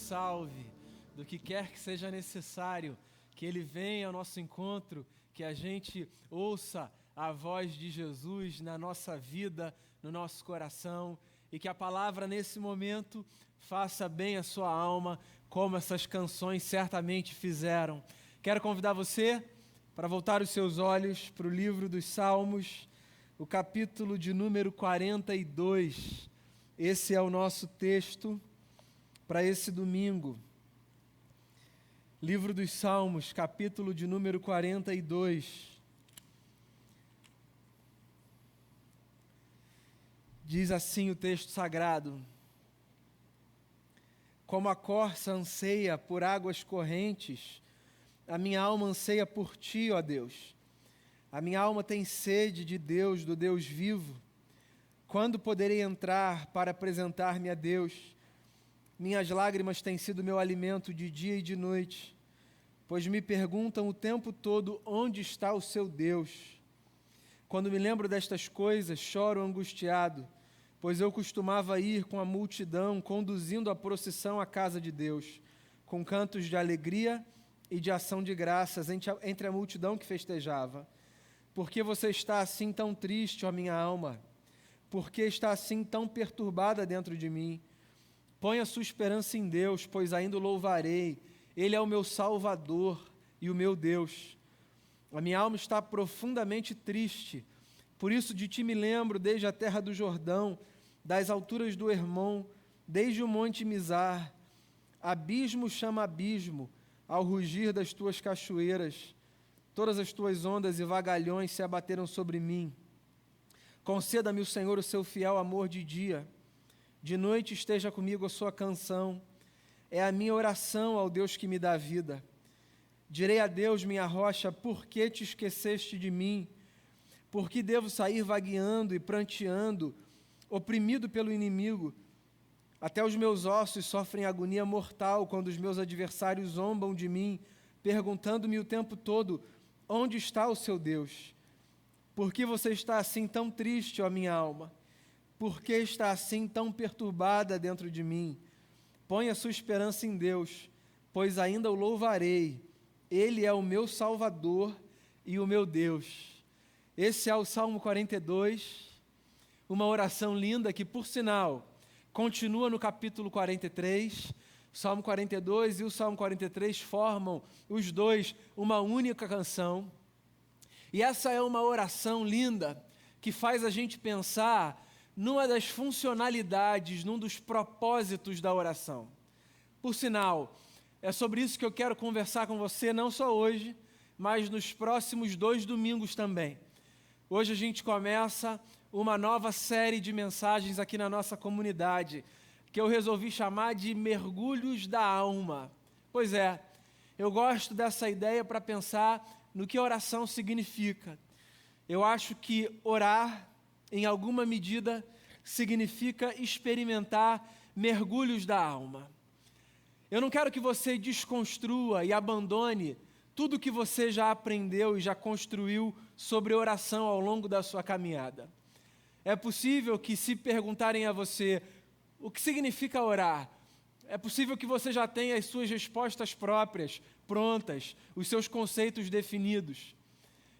salve, do que quer que seja necessário, que Ele venha ao nosso encontro, que a gente ouça a voz de Jesus na nossa vida, no nosso coração, e que a palavra nesse momento faça bem a sua alma, como essas canções certamente fizeram. Quero convidar você para voltar os seus olhos para o livro dos Salmos, o capítulo de número 42. Esse é o nosso texto para esse domingo. Livro dos Salmos, capítulo de número 42. Diz assim o texto sagrado: como a corça anseia por águas correntes, a minha alma anseia por ti, ó Deus. A minha alma tem sede de Deus, do Deus vivo. Quando poderei entrar para apresentar-me a Deus? Minhas lágrimas têm sido meu alimento de dia e de noite, pois me perguntam o tempo todo onde está o seu Deus. Quando me lembro destas coisas, choro angustiado, pois eu costumava ir com a multidão, conduzindo a procissão à casa de Deus, com cantos de alegria e de ação de graças entre a multidão que festejava. Por que você está assim tão triste, ó minha alma? Por que está assim tão perturbada dentro de mim? Põe a sua esperança em Deus, pois ainda o louvarei. Ele é o meu Salvador e o meu Deus. A minha alma está profundamente triste, por isso de ti me lembro desde a terra do Jordão, das alturas do Hermon, desde o monte Mizar. Abismo chama abismo, ao rugir das tuas cachoeiras. Todas as tuas ondas e vagalhões se abateram sobre mim. Conceda-me o Senhor o seu fiel amor de dia. De noite esteja comigo a sua canção. É a minha oração ao Deus que me dá vida. Direi a Deus, minha rocha, por que te esqueceste de mim? Por que devo sair vagueando e pranteando, oprimido pelo inimigo? Até os meus ossos sofrem agonia mortal quando os meus adversários zombam de mim, perguntando-me o tempo todo, onde está o seu Deus? Por que você está assim tão triste, ó minha alma? Por que está assim tão perturbada dentro de mim? Põe a sua esperança em Deus, pois ainda o louvarei. Ele é o meu Salvador e o meu Deus. Esse é o Salmo 42, uma oração linda que, por sinal, continua no capítulo 43. O Salmo 42 e o Salmo 43 formam, os dois, uma única canção. E essa é uma oração linda que faz a gente pensar numa das funcionalidades, num dos propósitos da oração. Por sinal, é sobre isso que eu quero conversar com você, não só hoje, mas nos próximos 2 domingos também. Hoje a gente começa uma nova série de mensagens aqui na nossa comunidade, que eu resolvi chamar de Mergulhos da Alma. Pois é, eu gosto dessa ideia para pensar no que oração significa. Eu acho que orar, em alguma medida, significa experimentar mergulhos da alma. Eu não quero que você desconstrua e abandone tudo que você já aprendeu e já construiu sobre oração ao longo da sua caminhada. É possível que, se perguntarem a você o que significa orar, é possível que você já tenha as suas respostas próprias, prontas, os seus conceitos definidos.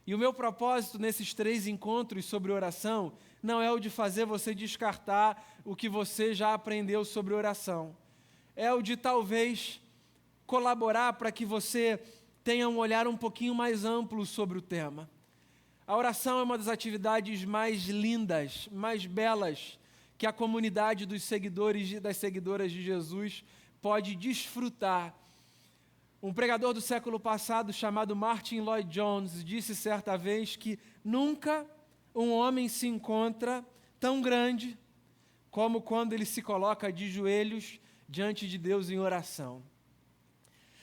E o meu propósito nesses 3 encontros sobre oração não é o de fazer você descartar o que você já aprendeu sobre oração. É o de talvez colaborar para que você tenha um olhar um pouquinho mais amplo sobre o tema. A oração é uma das atividades mais lindas, mais belas que a comunidade dos seguidores e das seguidoras de Jesus pode desfrutar. Um pregador do século passado chamado Martin Lloyd-Jones disse certa vez que nunca um homem se encontra tão grande como quando ele se coloca de joelhos diante de Deus em oração.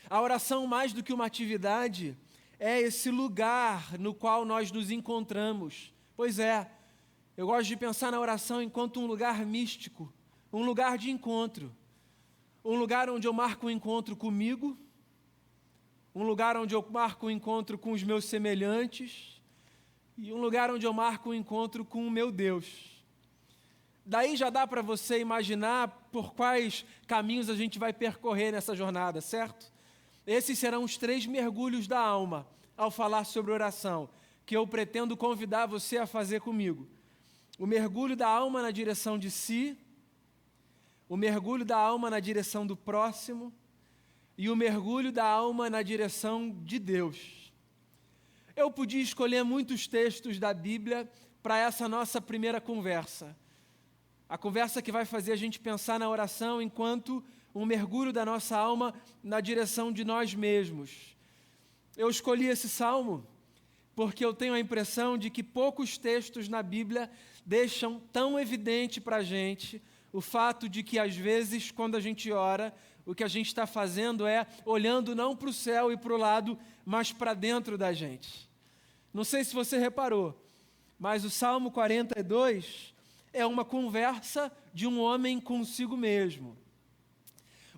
A oração, mais do que uma atividade, é esse lugar no qual nós nos encontramos. Pois é, eu gosto de pensar na oração enquanto um lugar místico, um lugar de encontro, um lugar onde eu marco um encontro comigo, um lugar onde eu marco um encontro com os meus semelhantes e um lugar onde eu marco um encontro com o meu Deus. Daí já dá para você imaginar por quais caminhos a gente vai percorrer nessa jornada, certo? Esses serão os 3 mergulhos da alma ao falar sobre oração, que eu pretendo convidar você a fazer comigo. O mergulho da alma na direção de si, o mergulho da alma na direção do próximo e o mergulho da alma na direção de Deus. Eu podia escolher muitos textos da Bíblia para essa nossa primeira conversa. A conversa que vai fazer a gente pensar na oração enquanto um mergulho da nossa alma na direção de nós mesmos. Eu escolhi esse salmo porque eu tenho a impressão de que poucos textos na Bíblia deixam tão evidente para a gente o fato de que, às vezes, quando a gente ora, o que a gente está fazendo é olhando não para o céu e para o lado, mas para dentro da gente. Não sei se você reparou, mas o Salmo 42 é uma conversa de um homem consigo mesmo.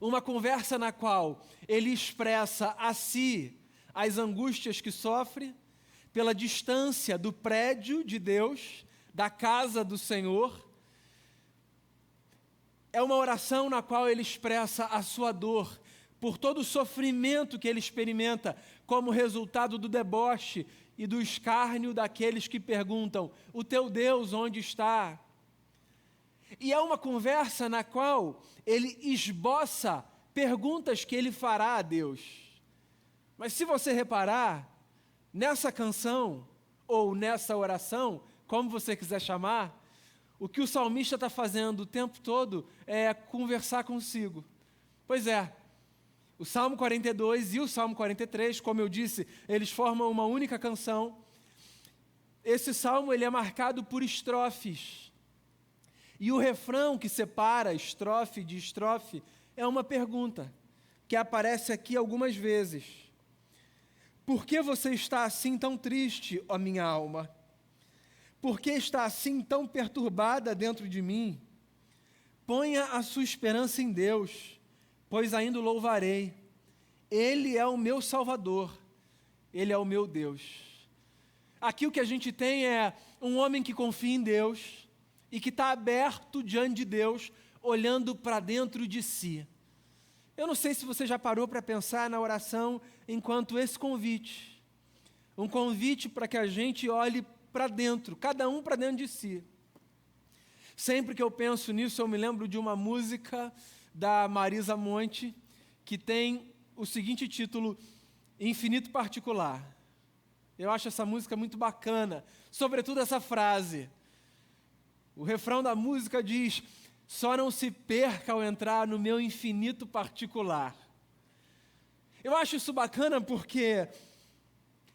Uma conversa na qual ele expressa a si as angústias que sofre pela distância do prédio de Deus, da casa do Senhor. É uma oração na qual ele expressa a sua dor por todo o sofrimento que ele experimenta como resultado do deboche e do escárnio daqueles que perguntam: o teu Deus onde está? E é uma conversa na qual ele esboça perguntas que ele fará a Deus. Mas se você reparar, nessa canção, ou nessa oração, como você quiser chamar, o que o salmista está fazendo o tempo todo é conversar consigo. Pois é, o Salmo 42 e o Salmo 43, como eu disse, eles formam uma única canção. Esse salmo ele é marcado por estrofes. E o refrão que separa estrofe de estrofe é uma pergunta, que aparece aqui algumas vezes. Por que você está assim tão triste, ó minha alma? Por que está assim tão perturbada dentro de mim? Ponha a sua esperança em Deus, pois ainda o louvarei. Ele é o meu Salvador, Ele é o meu Deus. Aqui o que a gente tem é um homem que confia em Deus e que está aberto diante de Deus, olhando para dentro de si. Eu não sei se você já parou para pensar na oração enquanto esse convite. Um convite para que a gente olhe para dentro, cada um para dentro de si. Sempre que eu penso nisso, eu me lembro de uma música da Marisa Monte, que tem o seguinte título: Infinito Particular. Eu acho essa música muito bacana, sobretudo essa frase. O refrão da música diz: só não se perca ao entrar no meu infinito particular. Eu acho isso bacana porque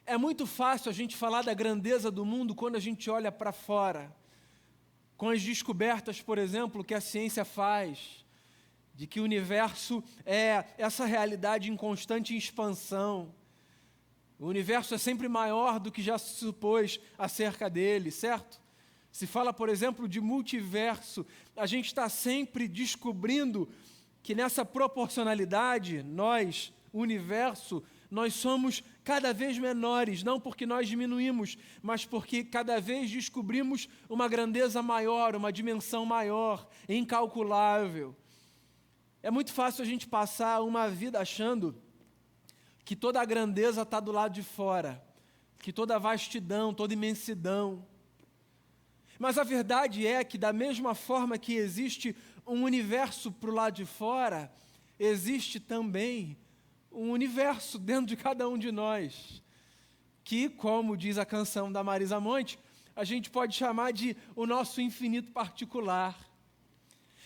é muito fácil a gente falar da grandeza do mundo quando a gente olha para fora, com as descobertas, por exemplo, que a ciência faz, de que o universo é essa realidade em constante expansão. O universo é sempre maior do que já se supôs acerca dele, certo? Se fala, por exemplo, de multiverso, a gente está sempre descobrindo que nessa proporcionalidade, nós, universo, nós somos cada vez menores, não porque nós diminuímos, mas porque cada vez descobrimos uma grandeza maior, uma dimensão maior, incalculável. É muito fácil a gente passar uma vida achando que toda a grandeza está do lado de fora, que toda a vastidão, toda a imensidão. Mas a verdade é que, da mesma forma que existe um universo para o lado de fora, existe também um universo dentro de cada um de nós, que, como diz a canção da Marisa Monte, a gente pode chamar de o nosso infinito particular.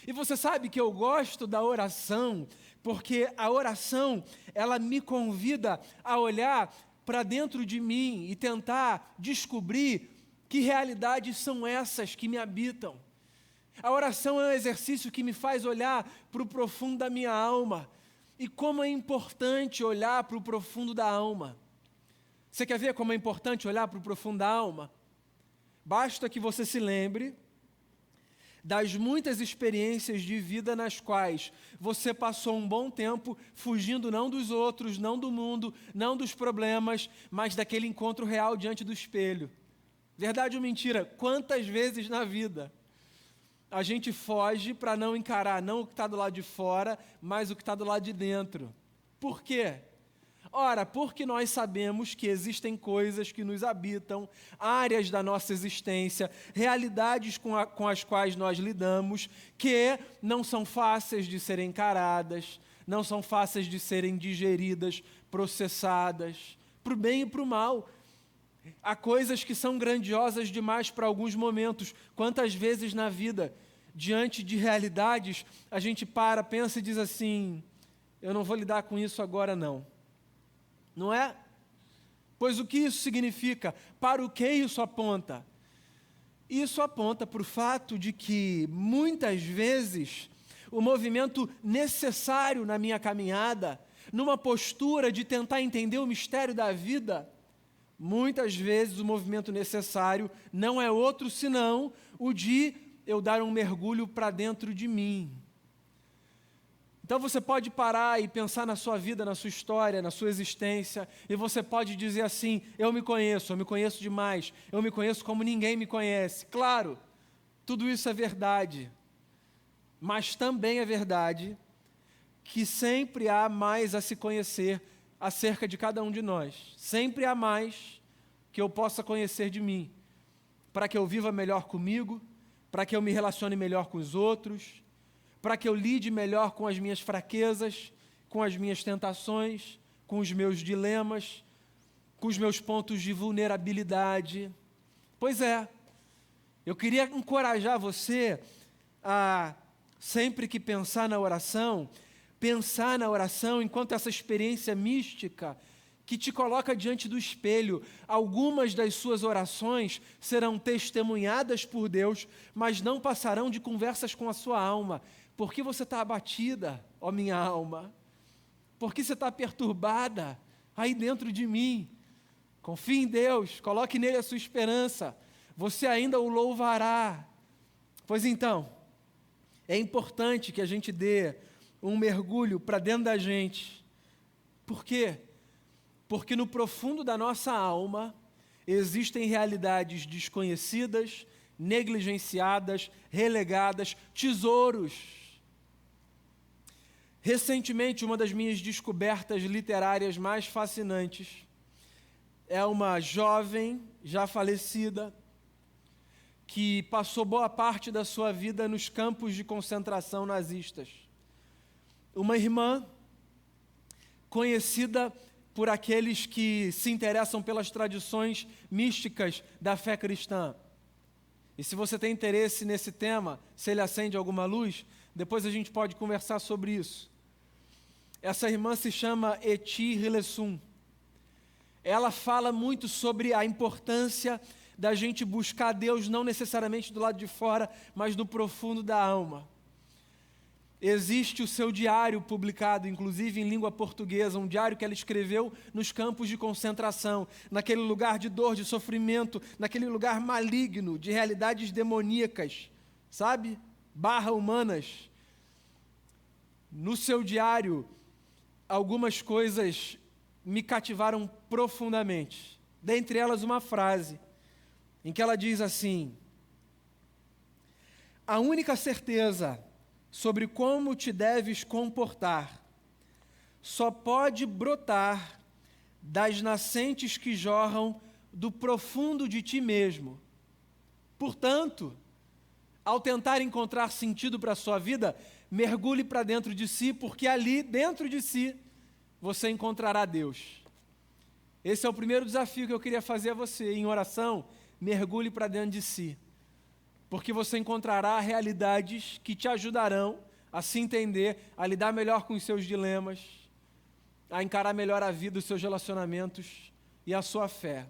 E você sabe que eu gosto da oração, porque a oração, ela me convida a olhar para dentro de mim e tentar descobrir que realidades são essas que me habitam. A oração é um exercício que me faz olhar para o profundo da minha alma. E como é importante olhar para o profundo da alma. Você quer ver como é importante olhar para o profundo da alma? Basta que você se lembre das muitas experiências de vida nas quais você passou um bom tempo fugindo não dos outros, não do mundo, não dos problemas, mas daquele encontro real diante do espelho. Verdade ou mentira? Quantas vezes na vida a gente foge para não encarar não o que está do lado de fora, mas o que está do lado de dentro. Por quê? Ora, porque nós sabemos que existem coisas que nos habitam, áreas da nossa existência, realidades com as quais nós lidamos, que não são fáceis de serem encaradas, não são fáceis de serem digeridas, processadas, para o bem e para o mal. Há coisas que são grandiosas demais para alguns momentos. Quantas vezes na vida, diante de realidades, a gente pensa e diz assim, eu não vou lidar com isso agora não. Não é? Pois o que isso significa? Para o que isso aponta? Isso aponta para o fato de que, muitas vezes, o movimento necessário na minha caminhada, numa postura de tentar entender o mistério da vida, muitas vezes o movimento necessário não é outro senão o de eu dar um mergulho para dentro de mim. Então você pode parar e pensar na sua vida, na sua história, na sua existência, e você pode dizer assim, eu me conheço demais, eu me conheço como ninguém me conhece. Claro, tudo isso é verdade, mas também é verdade que sempre há mais a se conhecer acerca de cada um de nós. Sempre há mais que eu possa conhecer de mim, para que eu viva melhor comigo, para que eu me relacione melhor com os outros, para que eu lide melhor com as minhas fraquezas, com as minhas tentações, com os meus dilemas, com os meus pontos de vulnerabilidade. Pois é, eu queria encorajar você a, sempre que pensar na oração enquanto essa experiência mística que te coloca diante do espelho. Algumas das suas orações serão testemunhadas por Deus, mas não passarão de conversas com a sua alma. Por que você está abatida, ó minha alma? Por que você está perturbada aí dentro de mim? Confie em Deus, coloque nele a sua esperança, você ainda o louvará. Pois então, é importante que a gente dê um mergulho para dentro da gente. Por quê? Porque no profundo da nossa alma existem realidades desconhecidas, negligenciadas, relegadas, tesouros. Recentemente, uma das minhas descobertas literárias mais fascinantes é uma jovem, já falecida, que passou boa parte da sua vida nos campos de concentração nazistas. Uma irmã conhecida por aqueles que se interessam pelas tradições místicas da fé cristã. E se você tem interesse nesse tema, se ele acende alguma luz, depois a gente pode conversar sobre isso. Essa irmã se chama Eti Hilesum. Ela fala muito sobre a importância da gente buscar Deus não necessariamente do lado de fora, mas no profundo da alma. Existe o seu diário publicado, inclusive em língua portuguesa, um diário que ela escreveu nos campos de concentração, naquele lugar de dor, de sofrimento, naquele lugar maligno, de realidades demoníacas, sabe? /humanas. No seu diário, algumas coisas me cativaram profundamente. Dentre elas, uma frase em que ela diz assim: a única certeza sobre como te deves comportar só pode brotar das nascentes que jorram do profundo de ti mesmo. Portanto, ao tentar encontrar sentido para a sua vida, mergulhe para dentro de si, porque ali, dentro de si, você encontrará Deus. Esse é o primeiro desafio que eu queria fazer a você. Em oração, mergulhe para dentro de si, porque você encontrará realidades que te ajudarão a se entender, a lidar melhor com os seus dilemas, a encarar melhor a vida, os seus relacionamentos e a sua fé.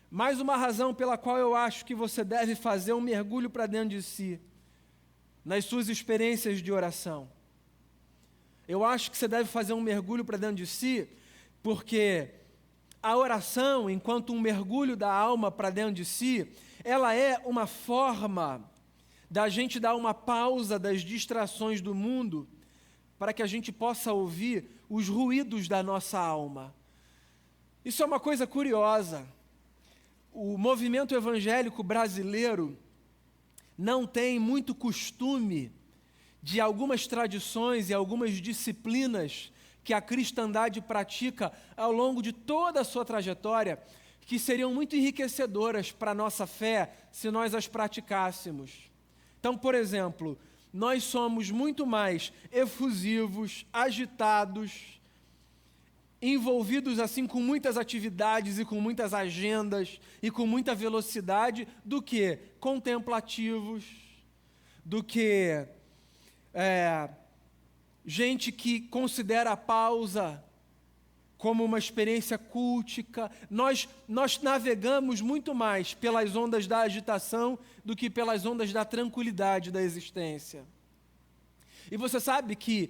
Mais uma razão pela qual eu acho que você deve fazer um mergulho para dentro de si, nas suas experiências de oração. Eu acho que você deve fazer um mergulho para dentro de si, porque a oração, enquanto um mergulho da alma para dentro de si, ela é uma forma da gente dar uma pausa das distrações do mundo para que a gente possa ouvir os ruídos da nossa alma. Isso é uma coisa curiosa. O movimento evangélico brasileiro não tem muito costume de algumas tradições e algumas disciplinas que a cristandade pratica ao longo de toda a sua trajetória, que seriam muito enriquecedoras para a nossa fé se nós as praticássemos. Então, por exemplo, nós somos muito mais efusivos, agitados, envolvidos assim com muitas atividades e com muitas agendas e com muita velocidade do que contemplativos, do que gente que considera a pausa como uma experiência cultica. Nós navegamos muito mais pelas ondas da agitação do que pelas ondas da tranquilidade da existência. E você sabe que,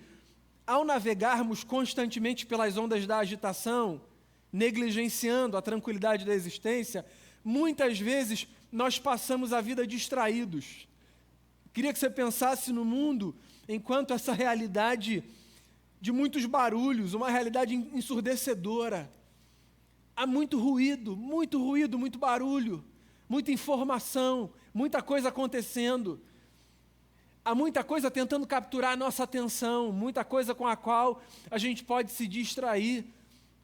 ao navegarmos constantemente pelas ondas da agitação, negligenciando a tranquilidade da existência, muitas vezes nós passamos a vida distraídos. Queria que você pensasse no mundo enquanto essa realidade de muitos barulhos, uma realidade ensurdecedora. Há muito ruído, muito barulho, muita informação, muita coisa acontecendo. Há muita coisa tentando capturar a nossa atenção, muita coisa com a qual a gente pode se distrair.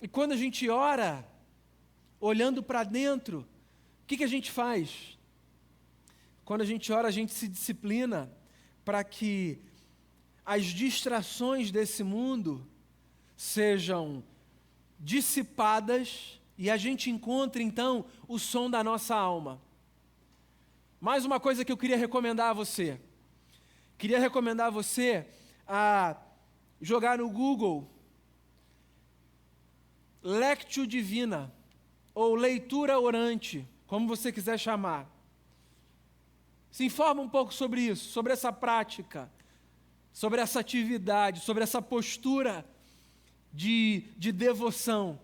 E quando a gente ora, olhando para dentro, o que a gente faz? Quando a gente ora, a gente se disciplina para que as distrações desse mundo sejam dissipadas e a gente encontre, então, o som da nossa alma. Mais uma coisa que eu queria recomendar a você. Queria recomendar a você a jogar no Google Lectio Divina, ou leitura orante, como você quiser chamar. Se informa um pouco sobre isso, sobre essa prática, sobre essa atividade, sobre essa postura de devoção.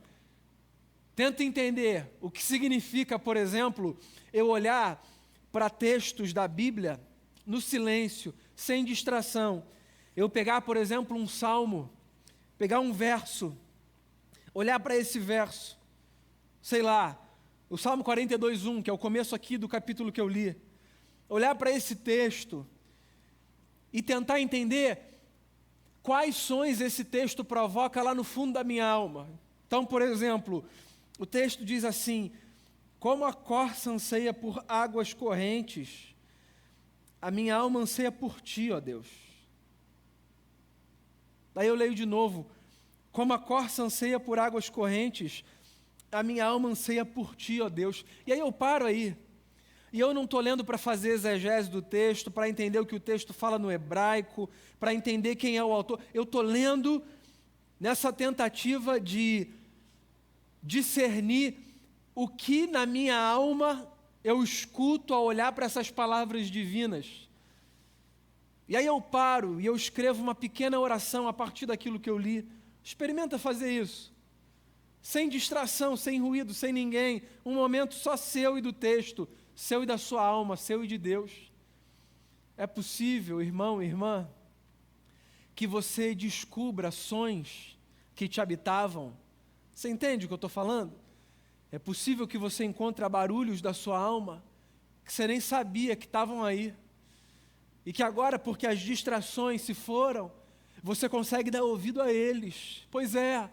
Tenta entender o que significa, por exemplo, eu olhar para textos da Bíblia no silêncio, sem distração. Eu pegar, por exemplo, um salmo, pegar um verso, olhar para esse verso, sei lá, o Salmo 42:1, que é o começo aqui do capítulo que eu li, olhar para esse texto e tentar entender quais sons esse texto provoca lá no fundo da minha alma. Então, por exemplo, o texto diz assim: como a corça anseia por águas correntes, a minha alma anseia por ti, ó Deus. Daí eu leio de novo: como a corça anseia por águas correntes, a minha alma anseia por ti, ó Deus. E aí eu paro aí. E eu não estou lendo para fazer exegese do texto, para entender o que o texto fala no hebraico, para entender quem é o autor. Eu estou lendo nessa tentativa de discernir o que na minha alma eu escuto ao olhar para essas palavras divinas. E aí eu paro e eu escrevo uma pequena oração a partir daquilo que eu li. Experimenta fazer isso. Sem distração, sem ruído, sem ninguém. Um momento só seu e do texto. Seu e da sua alma, seu e de Deus. É possível, irmão e irmã, que você descubra sons que te habitavam. Você entende o que eu estou falando? É possível que você encontre barulhos da sua alma que você nem sabia que estavam aí. E que agora, porque as distrações se foram, você consegue dar ouvido a eles. Pois é,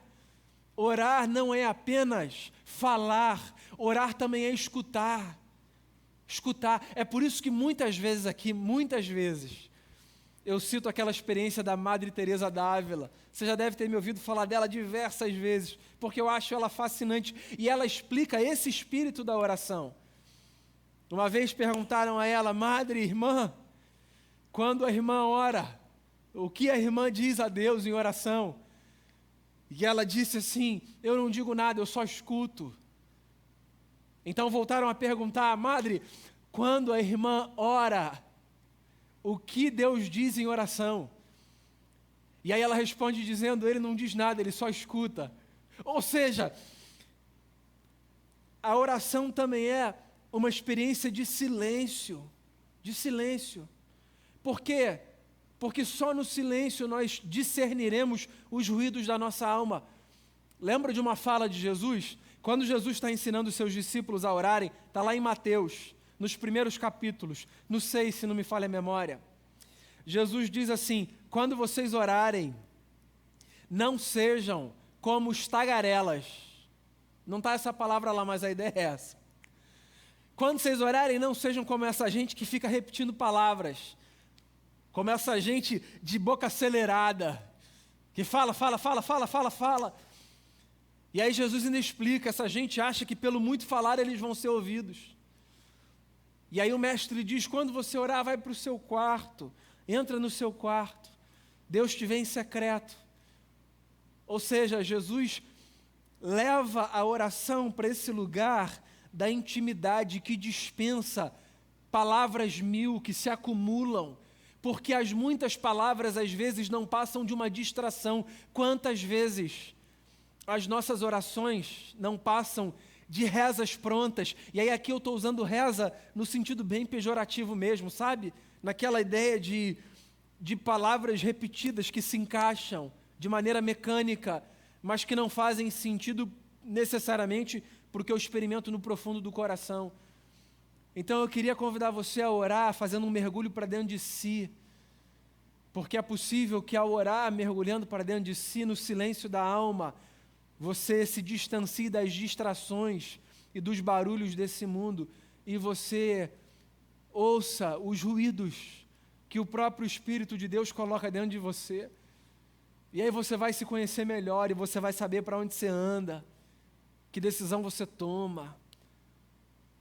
orar não é apenas falar, orar também é escutar. Escutar. É por isso que muitas vezes, eu cito aquela experiência da Madre Teresa d'Ávila. Você já deve ter me ouvido falar dela diversas vezes, porque eu acho ela fascinante. E ela explica esse espírito da oração. Uma vez perguntaram a ela: madre, irmã, quando a irmã ora, o que a irmã diz a Deus em oração? E ela disse assim: eu não digo nada, eu só escuto. Então voltaram a perguntar: madre, quando a irmã ora, o que Deus diz em oração? E aí ela responde dizendo: ele não diz nada, ele só escuta. Ou seja, a oração também é uma experiência de silêncio. De silêncio. Por quê? Porque só no silêncio nós discerniremos os ruídos da nossa alma. Lembra de uma fala de Jesus? Quando Jesus está ensinando os seus discípulos a orarem, está lá em Mateus, nos primeiros capítulos, no 6, se não me falha a memória. Jesus diz assim: quando vocês orarem, não sejam como os tagarelas. Não está essa palavra lá, mas a ideia é essa. Quando vocês orarem, não sejam como essa gente que fica repetindo palavras, como essa gente de boca acelerada, que fala. E aí Jesus ainda explica, essa gente acha que pelo muito falar eles vão ser ouvidos. E aí o mestre diz, quando você orar, vai para o seu quarto, entra no seu quarto, Deus te vê em secreto. Ou seja, Jesus leva a oração para esse lugar da intimidade que dispensa palavras mil que se acumulam, porque as muitas palavras às vezes não passam de uma distração. Quantas vezes as nossas orações não passam de rezas prontas? E aí aqui eu estou usando reza no sentido bem pejorativo mesmo, sabe? Naquela ideia de palavras repetidas que se encaixam de maneira mecânica, mas que não fazem sentido necessariamente porque eu experimento no profundo do coração. Então eu queria convidar você a orar fazendo um mergulho para dentro de si, porque é possível que ao orar, mergulhando para dentro de si, no silêncio da alma, você se distancie das distrações e dos barulhos desse mundo e você ouça os ruídos que o próprio Espírito de Deus coloca dentro de você. E aí você vai se conhecer melhor e você vai saber para onde você anda, que decisão você toma,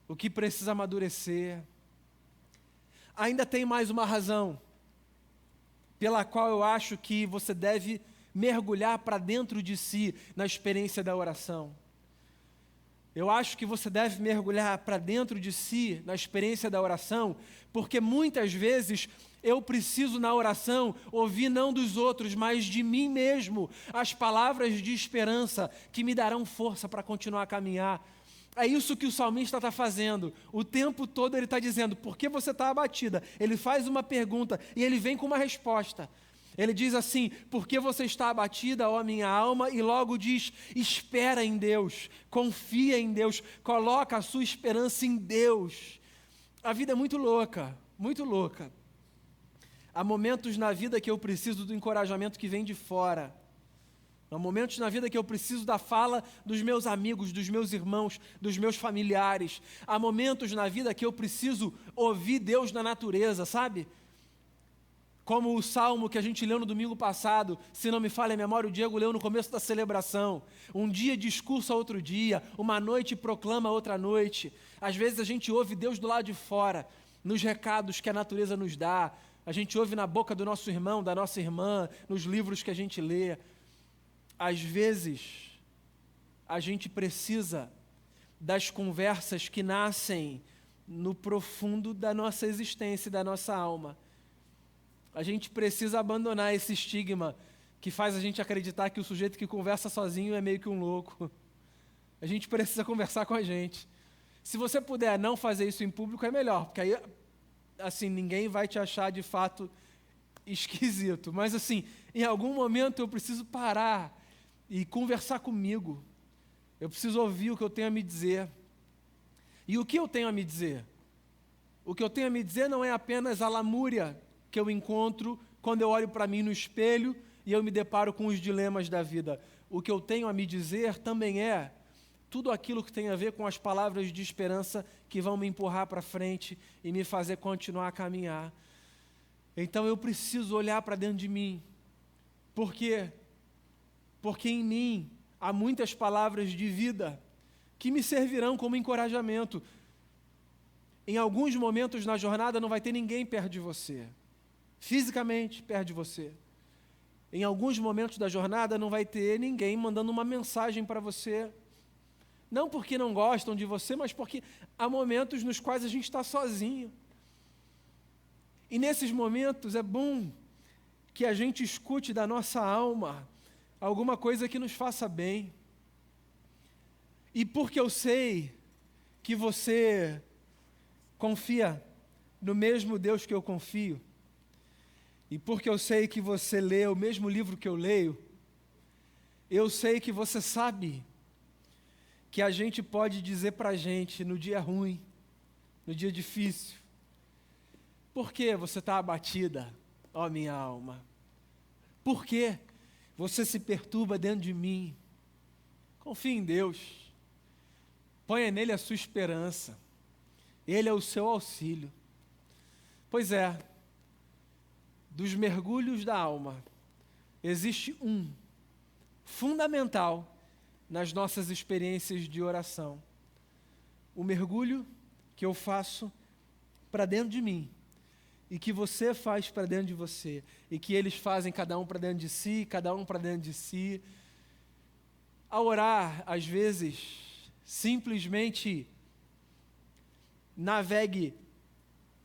o que precisa amadurecer. Ainda tem mais uma razão pela qual eu acho que você deve mergulhar para dentro de si na experiência da oração. Eu acho que você deve mergulhar para dentro de si na experiência da oração, porque muitas vezes eu preciso na oração ouvir não dos outros, mas de mim mesmo, as palavras de esperança que me darão força para continuar a caminhar. É isso que o salmista está fazendo. O tempo todo ele está dizendo, por que você está abatida? Ele faz uma pergunta e ele vem com uma resposta. Ele diz assim, por que você está abatida, ó minha alma? E logo diz, espera em Deus, confia em Deus, coloca a sua esperança em Deus. A vida é muito louca, muito louca. Há momentos na vida que eu preciso do encorajamento que vem de fora. Há momentos na vida que eu preciso da fala dos meus amigos, dos meus irmãos, dos meus familiares. Há momentos na vida que eu preciso ouvir Deus na natureza, sabe? Como o salmo que a gente leu no domingo passado, se não me falha a memória, o Diego leu no começo da celebração. Um dia discursa outro dia, uma noite proclama outra noite. Às vezes a gente ouve Deus do lado de fora, nos recados que a natureza nos dá. A gente ouve na boca do nosso irmão, da nossa irmã, nos livros que a gente lê. Às vezes, a gente precisa das conversas que nascem no profundo da nossa existência e da nossa alma. A gente precisa abandonar esse estigma que faz a gente acreditar que o sujeito que conversa sozinho é meio que um louco. A gente precisa conversar com a gente. Se você puder não fazer isso em público, é melhor, porque aí, assim, ninguém vai te achar de fato esquisito. Mas, assim, em algum momento eu preciso parar e conversar comigo. Eu preciso ouvir o que eu tenho a me dizer. E o que eu tenho a me dizer? O que eu tenho a me dizer não é apenas a lamúria que eu encontro quando eu olho para mim no espelho e eu me deparo com os dilemas da vida. O que eu tenho a me dizer também é tudo aquilo que tem a ver com as palavras de esperança que vão me empurrar para frente e me fazer continuar a caminhar. Então eu preciso olhar para dentro de mim. Por quê? Porque em mim há muitas palavras de vida que me servirão como encorajamento. Em alguns momentos na jornada não vai ter ninguém perto de você, fisicamente perto de você. Em alguns momentos da jornada não vai ter ninguém mandando uma mensagem para você. Não porque não gostam de você, mas porque há momentos nos quais a gente está sozinho. E nesses momentos é bom que a gente escute da nossa alma alguma coisa que nos faça bem. E porque eu sei que você confia no mesmo Deus que eu confio, e porque eu sei que você lê o mesmo livro que eu leio, eu sei que você sabe que a gente pode dizer para a gente no dia ruim, no dia difícil. Por que você está abatida, ó minha alma? Por que você se perturba dentro de mim? Confie em Deus. Ponha nele a sua esperança. Ele é o seu auxílio. Pois é, dos mergulhos da alma, existe um fundamental nas nossas experiências de oração. O mergulho que eu faço para dentro de mim, e que você faz para dentro de você, e que eles fazem cada um para dentro de si, cada um para dentro de si. Ao orar, às vezes, simplesmente navegue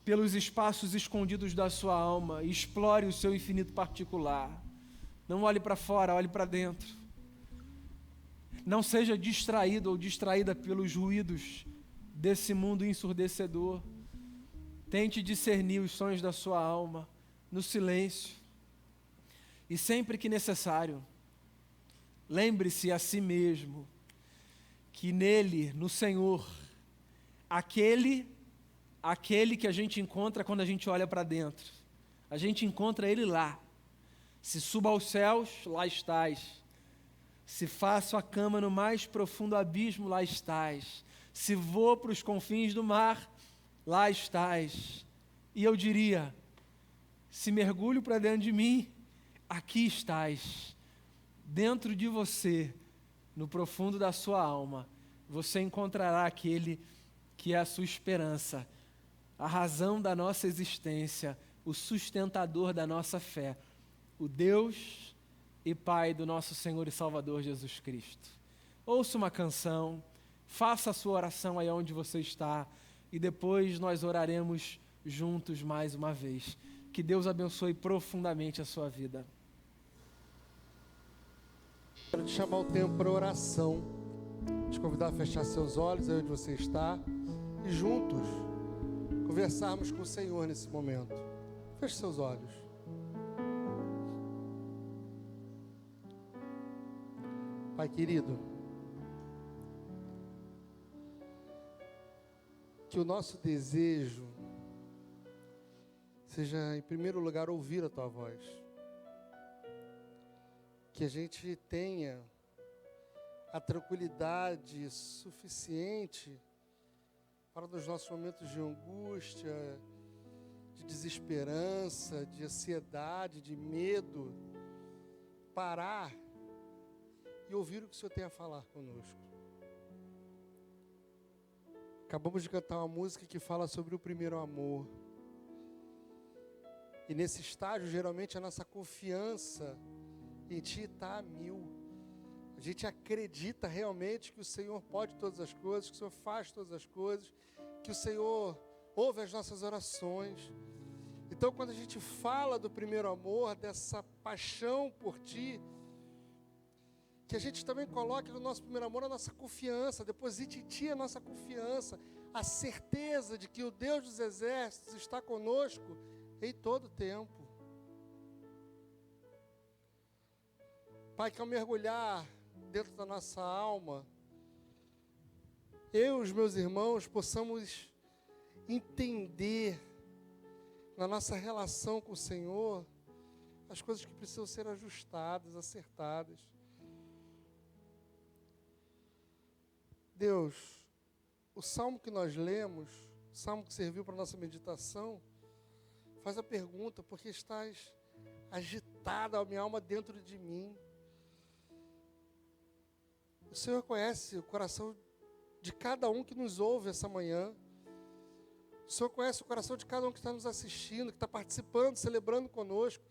pelos espaços escondidos da sua alma, explore o seu infinito particular. Não olhe para fora, olhe para dentro. Não seja distraído ou distraída pelos ruídos desse mundo ensurdecedor. Tente discernir os sonhos da sua alma no silêncio. E sempre que necessário, lembre-se a si mesmo que nele, no Senhor, aquele que a gente encontra quando a gente olha para dentro, a gente encontra ele lá. Se suba aos céus, lá estás. Se faço a cama no mais profundo abismo, lá estás. Se vou para os confins do mar, lá estás. E eu diria, se mergulho para dentro de mim, aqui estás. Dentro de você, no profundo da sua alma, você encontrará aquele que é a sua esperança, a razão da nossa existência, o sustentador da nossa fé, o Deus e Pai do nosso Senhor e Salvador Jesus Cristo. Ouça uma canção, faça a sua oração aí onde você está, e depois nós oraremos juntos mais uma vez. Que Deus abençoe profundamente a sua vida. Quero te chamar o tempo para oração, te convidar a fechar seus olhos aí onde você está e juntos conversarmos com o Senhor nesse momento. Feche seus olhos. Pai querido, que o nosso desejo seja, em primeiro lugar, ouvir a Tua voz. Que a gente tenha a tranquilidade suficiente para nos nossos momentos de angústia, de desesperança, de ansiedade, de medo, parar e ouvir o que o Senhor tem a falar conosco. Acabamos de cantar uma música que fala sobre o primeiro amor. E nesse estágio, geralmente, a nossa confiança em Ti está a 1000. A gente acredita realmente que o Senhor pode todas as coisas, que o Senhor faz todas as coisas, que o Senhor ouve as nossas orações. Então, quando a gente fala do primeiro amor, dessa paixão por Ti, que a gente também coloque no nosso primeiro amor a nossa confiança, deposite em Ti a nossa confiança, a certeza de que o Deus dos exércitos está conosco em todo o tempo. Pai, que ao mergulhar dentro da nossa alma, eu e os meus irmãos possamos entender na nossa relação com o Senhor as coisas que precisam ser ajustadas, acertadas. Deus, o salmo que nós lemos, o salmo que serviu para a nossa meditação, faz a pergunta: por que estás agitada a minha alma dentro de mim? O Senhor conhece o coração de cada um que nos ouve essa manhã. O Senhor conhece o coração de cada um que está nos assistindo, que está participando, celebrando conosco.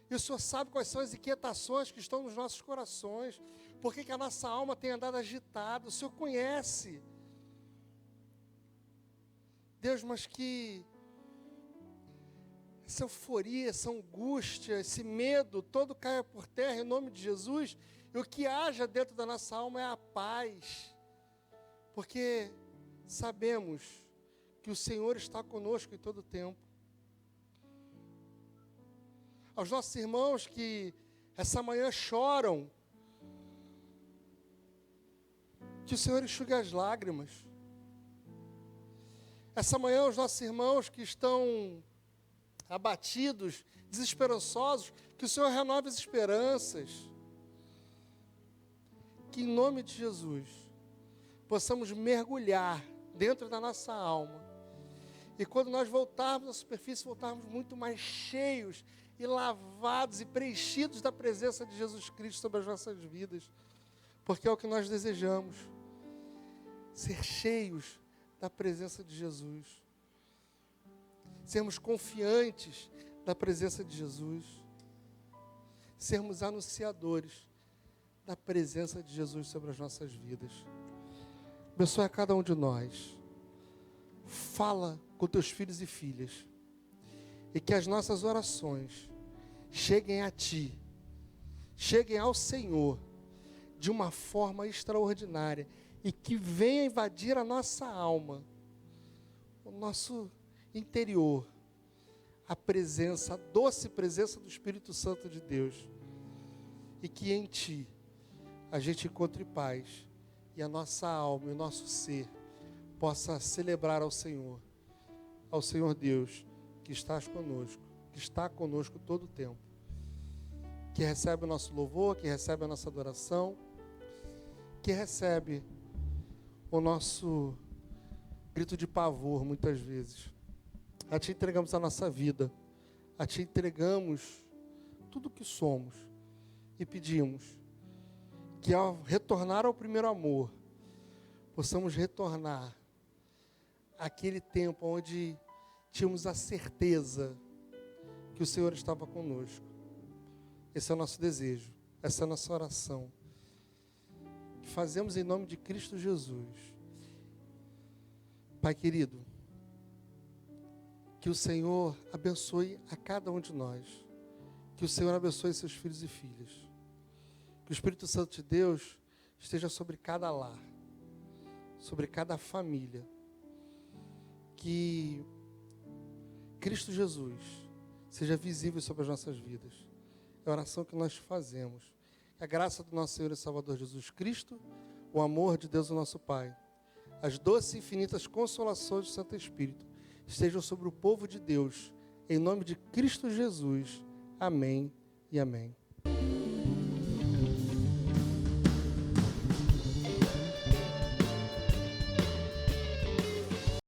E o Senhor sabe quais são as inquietações que estão nos nossos corações. Por que a nossa alma tem andado agitada? O Senhor conhece. Deus, mas que essa euforia, essa angústia, esse medo, todo caia por terra em nome de Jesus. E o que haja dentro da nossa alma é a paz. Porque sabemos que o Senhor está conosco em todo o tempo. Aos nossos irmãos que essa manhã choram, que o Senhor enxugue as lágrimas. Essa manhã, os nossos irmãos que estão abatidos, desesperançosos, que o Senhor renove as esperanças. Que em nome de Jesus, possamos mergulhar dentro da nossa alma. E quando nós voltarmos à superfície, voltarmos muito mais cheios e lavados e preenchidos da presença de Jesus Cristo sobre as nossas vidas. Porque é o que nós desejamos. Ser cheios da presença de Jesus. Sermos confiantes da presença de Jesus. Sermos anunciadores da presença de Jesus sobre as nossas vidas. Abençoe a cada um de nós. Fala com teus filhos e filhas. E que as nossas orações cheguem a Ti, cheguem ao Senhor, de uma forma extraordinária. E que venha invadir a nossa alma, o nosso interior, a presença, a doce presença do Espírito Santo de Deus. E que em Ti a gente encontre paz e a nossa alma e o nosso ser possa celebrar ao Senhor Deus, que estás conosco, que está conosco todo o tempo, que recebe o nosso louvor, que recebe a nossa adoração, que recebe o nosso grito de pavor muitas vezes. A Ti entregamos a nossa vida, a Ti entregamos tudo o que somos e pedimos que ao retornar ao primeiro amor, possamos retornar àquele tempo onde tínhamos a certeza que o Senhor estava conosco. Esse é o nosso desejo, essa é a nossa oração, que fazemos em nome de Cristo Jesus. Pai querido, que o Senhor abençoe a cada um de nós, que o Senhor abençoe seus filhos e filhas, que o Espírito Santo de Deus esteja sobre cada lar, sobre cada família, que Cristo Jesus seja visível sobre as nossas vidas. É a oração que nós fazemos. Que a graça do nosso Senhor e Salvador Jesus Cristo, o amor de Deus o nosso Pai, as doces e infinitas consolações do Santo Espírito estejam sobre o povo de Deus, em nome de Cristo Jesus. Amém e amém.